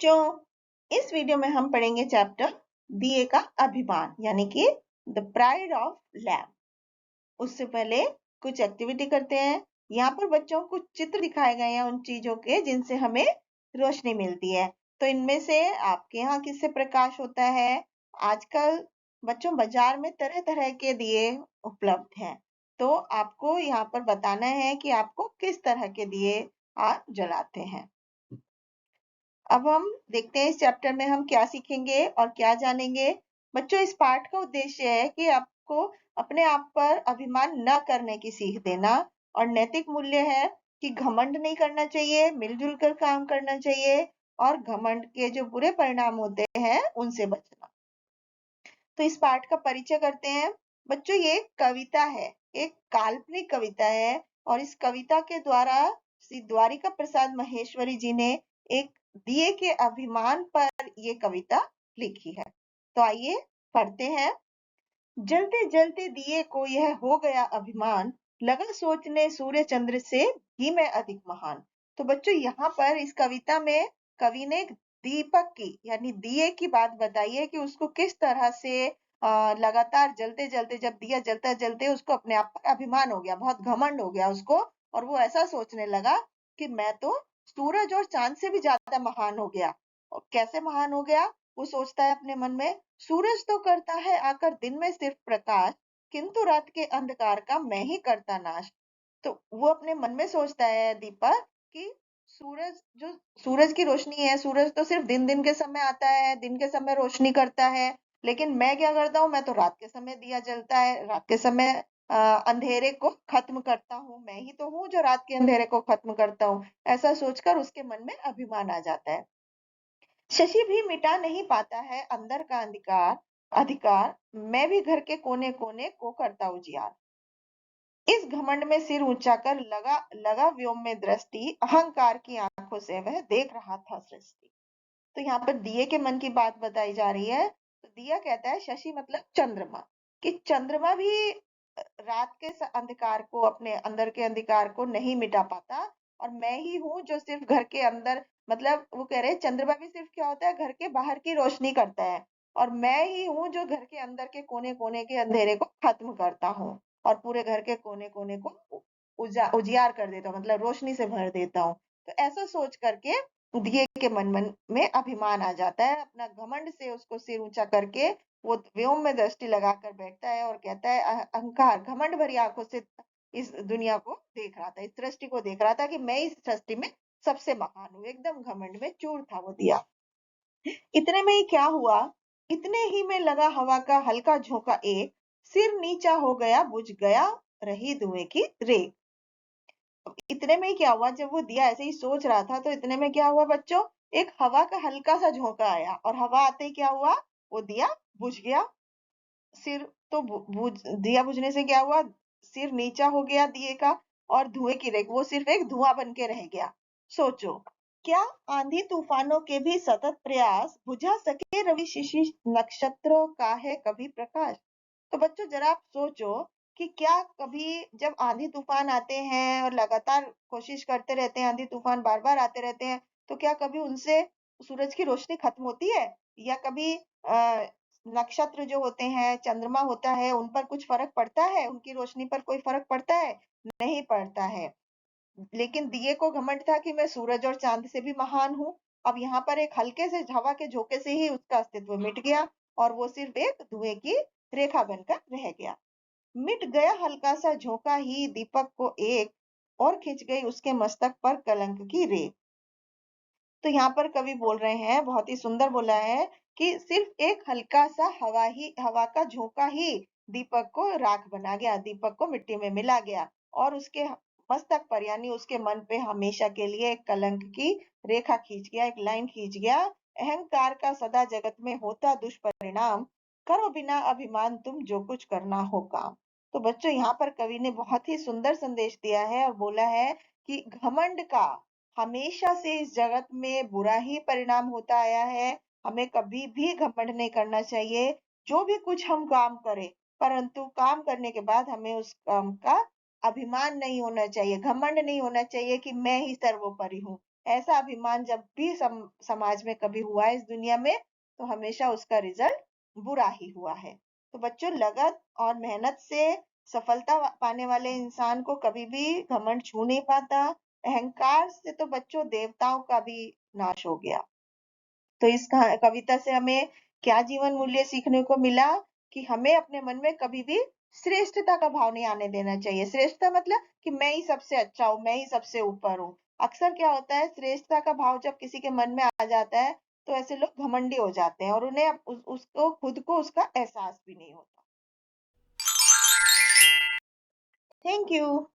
बच्चों, इस वीडियो में हम पढ़ेंगे चैप्टर दिए का अभिमान यानी कि द प्राइड ऑफ लैम्प। उससे पहले कुछ एक्टिविटी करते हैं। यहाँ पर बच्चों को कुछ चित्र दिखाए गए हैं उन चीजों के जिनसे हमें रोशनी मिलती है। तो इनमें से आपके यहाँ किससे प्रकाश होता है? आजकल बच्चों बाजार में तरह तरह के दिए उपलब्ध हैं, तो आपको यहाँ पर बताना है कि आपको किस तरह के दिए आप जलाते हैं। अब हम देखते हैं इस चैप्टर में हम क्या सीखेंगे और क्या जानेंगे। बच्चों, इस पाठ का उद्देश्य है कि आपको अपने आप पर अभिमान न करने की सीख देना और नैतिक मूल्य है कि घमंड नहीं करना चाहिए, मिलजुल कर काम करना चाहिए और घमंड के जो बुरे परिणाम होते हैं उनसे बचना। तो इस पाठ का परिचय करते हैं। बच्चों, ये एक कविता है, एक काल्पनिक कविता है और इस कविता के द्वारा श्री द्वारिका प्रसाद महेश्वरी जी ने एक दिए के अभिमान पर ये कविता लिखी है। तो आइए पढ़ते हैं। जलते जलते दिए को यह हो गया अभिमान, लगा सोचने सूर्य चंद्र से भी मैं अधिक महान। तो बच्चों, यहाँ पर इस कविता में कवि ने एक दीपक की यानी दिए की बात बताई है कि उसको किस तरह से लगातार जलते जलते, जब दिया जलता जलते उसको अपने आप पर अभिमान हो गया, बहुत घमंड हो गया उसको, और वो ऐसा सोचने लगा कि मैं तो सूरज और चांद से भी ज्यादा महान हो गया। और कैसे महान हो गया? वो सोचता है अपने मन में, सूरज तो करता है आकर दिन में सिर्फ प्रकाश, किंतु रात के अंधकार का मैं ही करता नाश। तो वो अपने मन में सोचता है दीपक कि सूरज की रोशनी है, सूरज तो सिर्फ दिन दिन के समय आता है, दिन के समय रोशनी करता है, लेकिन मैं क्या करता हूँ, मैं तो रात के समय दिया जलता है, रात के समय अंधेरे को खत्म करता हूँ, मैं ही तो हूँ जो रात के अंधेरे को खत्म करता हूँ। ऐसा सोचकर उसके मन में अभिमान आ जाता है। शशि भी मिटा नहीं पाता है अंदर का अधिकार अधिकार मैं भी घर के कोने कोने को करता उजियार। इस घमंड में सिर ऊंचा कर लगा लगा व्योम में दृष्टि, अहंकार की आंखों से वह देख रहा था सृष्टि। तो यहाँ पर दिए के मन की बात बताई जा रही है। तो दिया कहता है, शशि मतलब चंद्रमा, कि चंद्रमा भी रात के अंधकार को, अपने अंदर के अंधकार को नहीं मिटा पाता, और मैं ही हूँ जो सिर्फ घर के अंदर, मतलब वो कह रहे हैं चंद्रमा भी सिर्फ क्या होता है, घर के बाहर की रोशनी करता है, और मैं ही हूँ जो घर के अंदर के कोने कोने के अंधेरे को खत्म करता हूँ और पूरे घर के कोने कोने को उजियार कर देता हूँ, मतलब रोशनी से भर देता हूँ। तो ऐसा सोच करके दिए के मन में अभिमान आ जाता है। अपना घमंड से उसको सिर ऊंचा करके वो व्योम में दृष्टि लगाकर बैठता है और कहता है, अहंकार घमंड भरी आंखों से इस दुनिया को देख रहा था, इस सृष्टि को देख रहा था कि मैं इस सृष्टि में सबसे महान हूँ। एकदम घमंड में चूर था वो दिया। इतने में ही क्या हुआ, इतने ही में लगा हवा का हल्का झोंका एक, सिर नीचा हो गया बुझ गया रही धुएं की रेख। इतने में ही क्या हुआ, जब वो दिया ऐसे ही सोच रहा था, तो इतने में क्या हुआ बच्चों, एक हवा का हल्का सा झोंका आया और हवा आते ही क्या हुआ, वो दिया बुझ गया। सिर तो दिया बुझने से क्या हुआ, सिर नीचा हो गया दिए का, और धुएं की रेख, वो सिर्फ एक धुआं बन के रह गया। सोचो, क्या आंधी तूफानों के भी सतत प्रयास बुझा सके रवि शिशि नक्षत्रों का है कभी प्रकाश। तो बच्चों, जरा आप सोचो कि क्या कभी जब आंधी तूफान आते हैं और लगातार कोशिश करते रहते हैं, आंधी तूफान बार बार आते रहते हैं, तो क्या कभी उनसे सूरज की रोशनी खत्म होती है, या कभी नक्षत्र जो होते हैं, चंद्रमा होता है, उन पर कुछ फर्क पड़ता है, उनकी रोशनी पर कोई फर्क पड़ता है? नहीं पड़ता है। लेकिन दिए को घमंड था कि मैं सूरज और चांद से भी महान हूँ। अब यहाँ पर एक हल्के से हवा के झोंके से ही उसका अस्तित्व मिट गया और वो सिर्फ एक धुएं की रेखा बनकर रह गया। मिट गया हल्का सा झोंका ही दीपक को एक, और खिंच गई उसके मस्तक पर कलंक की रेख। तो यहाँ पर कवि बोल रहे हैं, बहुत ही सुंदर बोला है कि सिर्फ एक हल्का सा हवा का झोंका ही दीपक को राख बना गया, दीपक को मिट्टी में मिला गया, और उसके मस्तक पर यानी उसके मन पे हमेशा के लिए एक कलंक की रेखा खींच गया, एक लाइन खींच गया। अहंकार का सदा जगत में होता दुष्परिणाम, करो बिना अभिमान तुम जो कुछ करना हो काम। तो बच्चों, यहाँ पर कवि ने बहुत ही सुंदर संदेश दिया है और बोला है कि घमंड का हमेशा से इस जगत में बुरा ही परिणाम होता आया है। हमें कभी भी घमंड नहीं करना चाहिए। जो भी कुछ हम काम करें, परंतु काम करने के बाद हमें उस काम का अभिमान नहीं होना चाहिए, घमंड नहीं होना चाहिए कि मैं ही सर्वोपरि हूँ। ऐसा अभिमान जब भी समाज में कभी हुआ है इस दुनिया में, तो हमेशा उसका रिजल्ट बुरा ही हुआ है। तो बच्चों, लगन और मेहनत से सफलता पाने वाले इंसान को कभी भी घमंड छू नहीं पाता। अहंकार से तो बच्चों देवताओं का भी नाश हो गया। तो इस कविता से हमें क्या जीवन मूल्य सीखने को मिला कि हमें अपने मन में कभी भी श्रेष्ठता का भाव नहीं आने देना चाहिए। श्रेष्ठता मतलब कि मैं ही सबसे अच्छा हूँ, मैं ही सबसे ऊपर हूँ। अक्सर क्या होता है, श्रेष्ठता का भाव जब किसी के मन में आ जाता है तो ऐसे लोग घमंडी हो जाते हैं और उन्हें उसको खुद को उसका एहसास भी नहीं होता। Thank you.